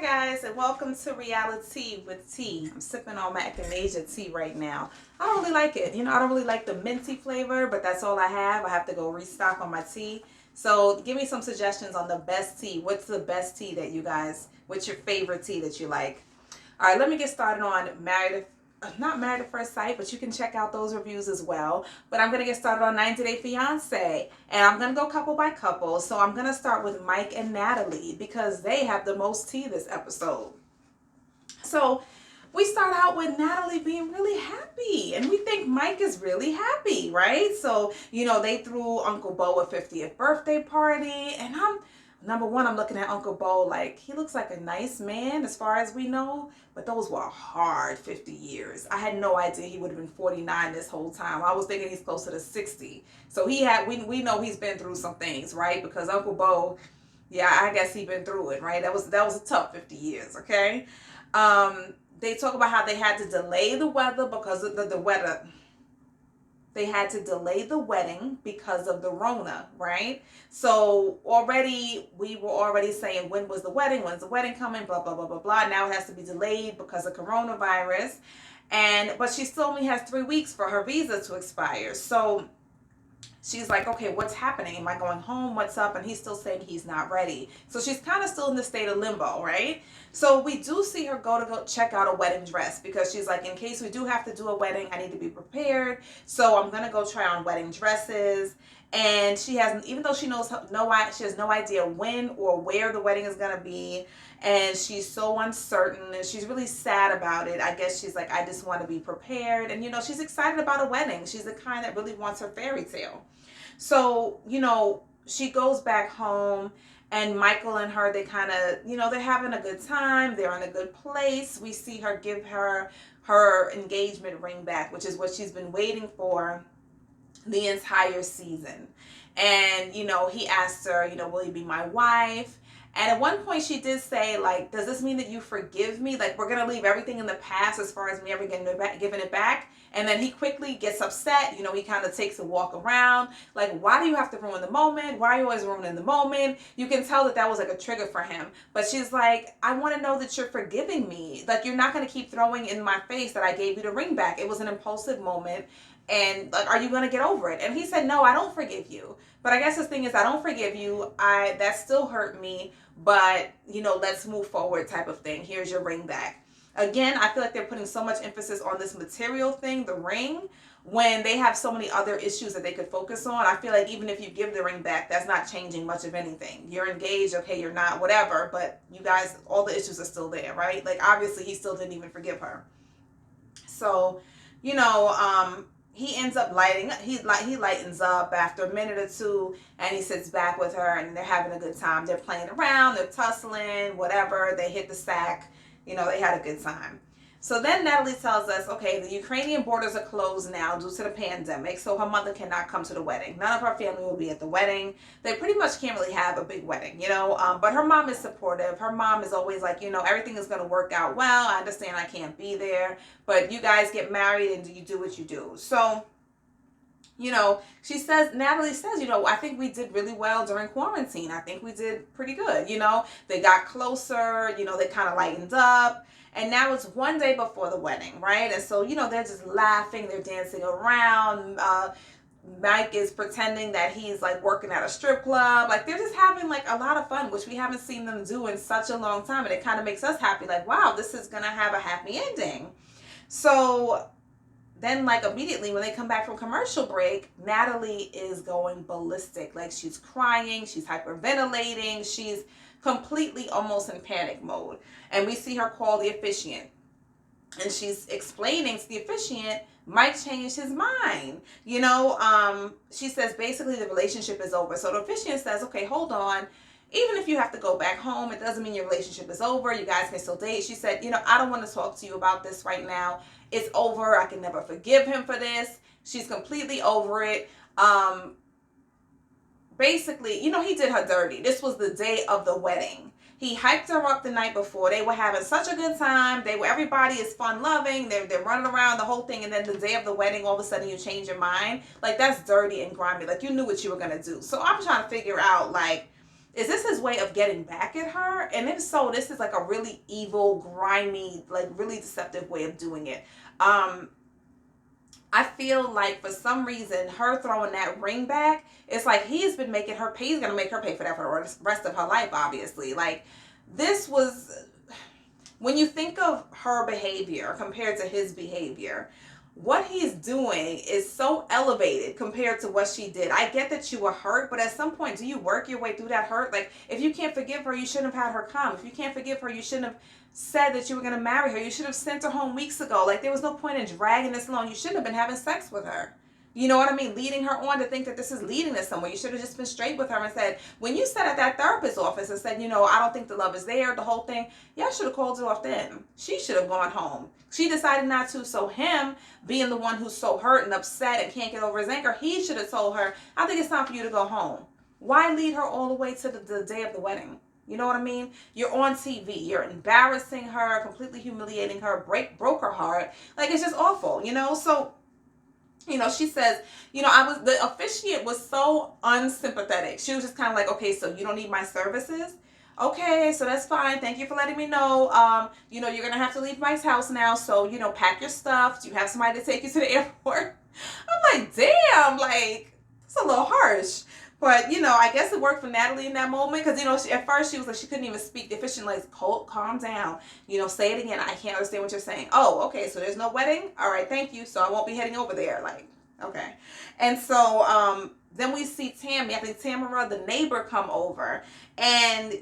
guys, and welcome to RealiTea with tea. I'm sipping on my echinacea tea right now. I don't really like it. I don't really like the minty flavor, but that's all I have. I have to go restock on my tea. So give me some suggestions on the best tea. What's the best tea that you guys, what's your favorite tea that you like? All right, let me get started on not Married at First Sight, but you can check out those reviews as well. But I'm going to get started on 90 Day Fiance. And I'm going to go couple by couple. So I'm going to start with Mike and Natalie because they have the most tea this episode. So we start out with Natalie being really happy. And we think Mike is really happy, right? So, they threw Uncle Bo a 50th birthday party. And number one, I'm looking at Uncle Bo like he looks like a nice man as far as we know, but those were hard 50 years. I had no idea he would have been 49 this whole time. I was thinking he's closer to 60. So we know he's been through some things, right? Because Uncle Bo, yeah, I guess he's been through it, right? That was a tough 50 years, okay? They talk about how they had to delay the weather because of the weather. They had to delay the wedding because of the Rona, right? So we were already saying, when was the wedding? When's the wedding coming? Blah, blah, blah, blah, blah. Now it has to be delayed because of coronavirus. But she still only has 3 weeks for her visa to expire. So she's like, okay, what's happening? Am I going home? What's up? And he's still saying he's not ready. So she's kind of still in the state of limbo, right? So we do see her go check out a wedding dress because she's like, in case we do have to do a wedding, I need to be prepared. So I'm going to go try on wedding dresses. And she has, even though she has no idea when or where the wedding is going to be. And she's so uncertain and she's really sad about it. I guess she's like, I just want to be prepared. And, she's excited about a wedding. She's the kind that really wants her fairy tale. So, she goes back home and Michael and her, they kind of, they're having a good time. They're in a good place. We see her give her engagement ring back, which is what she's been waiting for the entire season. And, he asked her, will you be my wife? And at one point she did say, like, does this mean that you forgive me? Like, we're going to leave everything in the past as far as me ever giving it back. And then he quickly gets upset. He kind of takes a walk around. Like, why do you have to ruin the moment? Why are you always ruining the moment? You can tell that was like a trigger for him. But she's like, I want to know that you're forgiving me. Like, you're not going to keep throwing in my face that I gave you the ring back. It was an impulsive moment. And like, are you going to get over it? And he said, no, I don't forgive you. But I guess the thing is, I don't forgive you. That still hurt me. But, let's move forward type of thing. Here's your ring back. Again, I feel like they're putting so much emphasis on this material thing, the ring, when they have so many other issues that they could focus on. I feel like even if you give the ring back, that's not changing much of anything. You're engaged, okay, you're not, whatever. But you guys, all the issues are still there, right? Like, obviously, he still didn't even forgive her. So, he ends up he lightens up after a minute or two, and he sits back with her, and they're having a good time. They're playing around, they're tussling, whatever. They hit the sack. They had a good time. So then Natalie tells us, okay, the Ukrainian borders are closed now due to the pandemic, so her mother cannot come to the wedding. None of her family will be at the wedding. They pretty much can't really have a big wedding, but her mom is supportive. Her mom is always like, everything is going to work out well. I understand I can't be there, but you guys get married and you do what you do. So, Natalie says, I think we did really well during quarantine. I think we did pretty good. They got closer, they kind of lightened up. And now it's one day before the wedding, right? And so, they're just laughing, they're dancing around. Mike is pretending that he's like working at a strip club. Like, they're just having like a lot of fun, which we haven't seen them do in such a long time. And it kind of makes us happy. Like, wow, this is going to have a happy ending. So then, like, immediately when they come back from commercial break, Natalie is going ballistic. Like, she's crying, she's hyperventilating, she's completely almost in panic mode. And we see her call the officiant. And she's explaining to the officiant, Mike changed his mind. She says basically the relationship is over. So the officiant says, okay, hold on. Even if you have to go back home, it doesn't mean your relationship is over. You guys can still date. She said, I don't want to talk to you about this right now. It's over. I can never forgive him for this. She's completely over it. Basically, he did her dirty. This was the day of the wedding. He hyped her up the night before. They were having such a good time. Everybody is fun loving. They're running around the whole thing. And then the day of the wedding, all of a sudden you change your mind. Like, that's dirty and grimy. Like, you knew what you were going to do. So I'm trying to figure out, like, is this his way of getting back at her? And if so, this is like a really evil, grimy, like really deceptive way of doing it. I feel like for some reason, her throwing that ring back, it's like he's been making her pay. He's going to make her pay for that for the rest of her life, obviously. Like, this was, when you think of her behavior compared to his behavior, what he's doing is so elevated compared to what she did. I get that you were hurt, but at some point, do you work your way through that hurt? Like, if you can't forgive her, you shouldn't have had her come. If you can't forgive her, you shouldn't have said that you were going to marry her. You should have sent her home weeks ago. Like, there was no point in dragging this along. You shouldn't have been having sex with her. You know what I mean? Leading her on to think that this is leading to somewhere. You should have just been straight with her and said, when you sat at that therapist's office and said, I don't think the love is there, the whole thing, y'all should have called it off then. She should have gone home. She decided not to. So him being the one who's so hurt and upset and can't get over his anger, he should have told her, I think it's time for you to go home. Why lead her all the way to the day of the wedding? You know what I mean? You're on TV. You're embarrassing her, completely humiliating her, broke her heart. Like, it's just awful, So, she says, the officiant was so unsympathetic. She was just kind of like, okay, so you don't need my services? Okay, so that's fine. Thank you for letting me know. You're going to have to leave Mike's house now. So, pack your stuff. Do you have somebody to take you to the airport? I'm like, damn, like, it's a little harsh. But, I guess it worked for Natalie in that moment. Because, at first she was like, she couldn't even speak. The officiant like, calm down. Say it again. I can't understand what you're saying. Oh, okay. So there's no wedding? All right. Thank you. So I won't be heading over there. Like, okay. And so, then we see Tammy. I think Tamara, the neighbor, come over. And,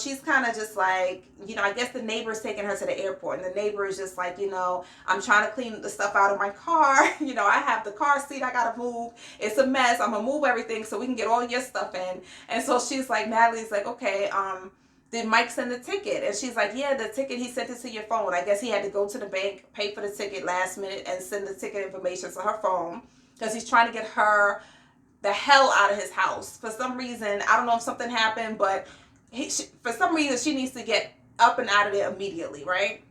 she's kind of just like, I guess the neighbor's taking her to the airport. And the neighbor is just like, I'm trying to clean the stuff out of my car. I have the car seat I got to move. It's a mess. I'm going to move everything so we can get all your stuff in. And so she's like, Natalie's like, okay, did Mike send the ticket? And she's like, yeah, the ticket, he sent it to your phone. I guess he had to go to the bank, pay for the ticket last minute, and send the ticket information to her phone. Because he's trying to get her the hell out of his house. For some reason, I don't know if something happened, but for some reason, she needs to get up and out of there immediately, right?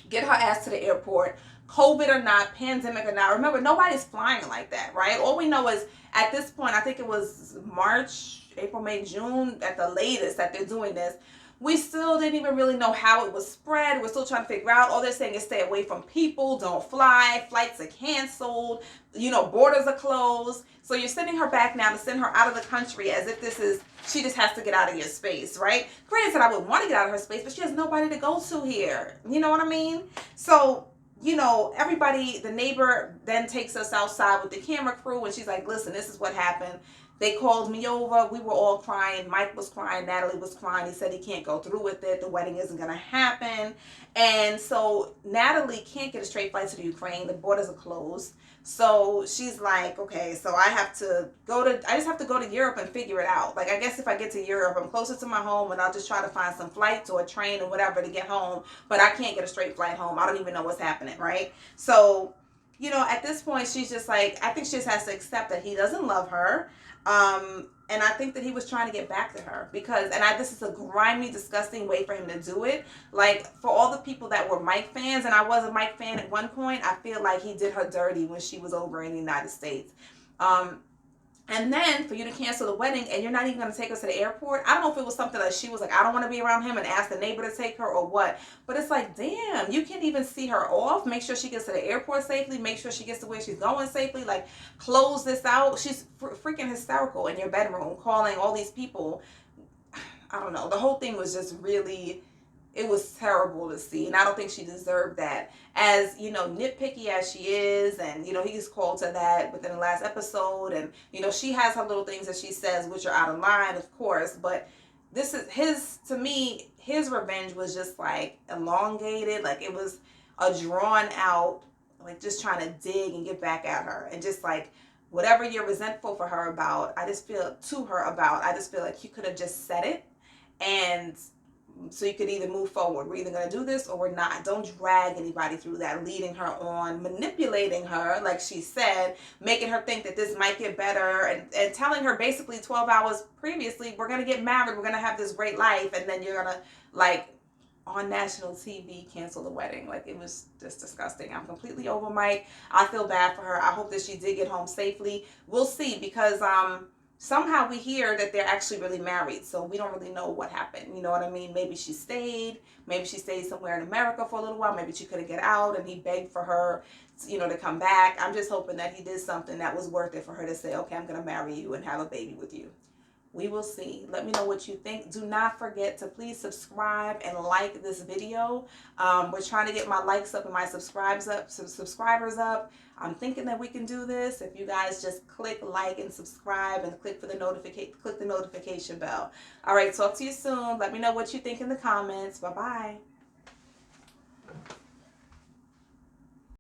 Get her ass to the airport. COVID or not, pandemic or not. Remember, nobody's flying like that, right? All we know is, at this point, I think it was March, April, May, June, at the latest that they're doing this. We still didn't even really know how it was spread. We're still trying to figure out. All they're saying is stay away from people, don't fly, flights are canceled, borders are closed. So you're sending her back now to send her out of the country as if she just has to get out of your space, right? Granted, I would want to get out of her space, but she has nobody to go to here. You know what I mean? So, everybody, the neighbor then takes us outside with the camera crew and she's like, listen, this is what happened. They called me over. We were all crying. Mike was crying. Natalie was crying. He said he can't go through with it. The wedding isn't going to happen. And so Natalie can't get a straight flight to the Ukraine. The borders are closed. So she's like, okay, so I just have to go to Europe and figure it out. Like, I guess if I get to Europe, I'm closer to my home and I'll just try to find some flights or a train or whatever to get home. But I can't get a straight flight home. I don't even know what's happening, right? So, at this point, she's just like, I think she just has to accept that he doesn't love her. And I think that he was trying to get back to her this is a grimy, disgusting way for him to do it. Like, for all the people that were Mike fans, and I was a Mike fan at one point, I feel like he did her dirty when she was over in the United States. And then for you to cancel the wedding and you're not even going to take us to the airport. I don't know if it was something like she was like, I don't want to be around him and ask the neighbor to take her or what. But it's like, damn, you can't even see her off. Make sure she gets to the airport safely. Make sure she gets to where she's going safely. Like, close this out. She's freaking hysterical in your bedroom calling all these people. I don't know. The whole thing was just really... It was terrible to see, and I don't think she deserved that. As, nitpicky as she is, and, he's called to that within the last episode, and, she has her little things that she says, which are out of line, of course, but this is his revenge was just, like, elongated, like, it was a drawn out, like, just trying to dig and get back at her, and just, like, whatever you're resentful for her about, I just feel like you could have just said it, and... So you could either move forward. We're either going to do this or we're not. Don't drag anybody through that, leading her on, manipulating her, like she said, making her think that this might get better, and telling her basically 12 hours previously, we're going to get married, we're going to have this great life, and then you're going to, like, on national TV, cancel the wedding. Like, it was just disgusting. I'm completely over Mike. I feel bad for her. I hope that she did get home safely. We'll see, because somehow we hear that they're actually really married, so we don't really know what happened. You know what I mean? Maybe she stayed. Maybe she stayed somewhere in America for a little while. Maybe she couldn't get out, and he begged for her, you know, to come back. I'm just hoping that he did something that was worth it for her to say, okay, I'm going to marry you and have a baby with you. We will see. Let me know what you think. Do not forget to please subscribe and like this video. We're trying to get my likes up and my subscribers up. I'm thinking that we can do this if you guys just click like and subscribe and click the notification bell. All right, talk to you soon. Let me know what you think in the comments. Bye-bye.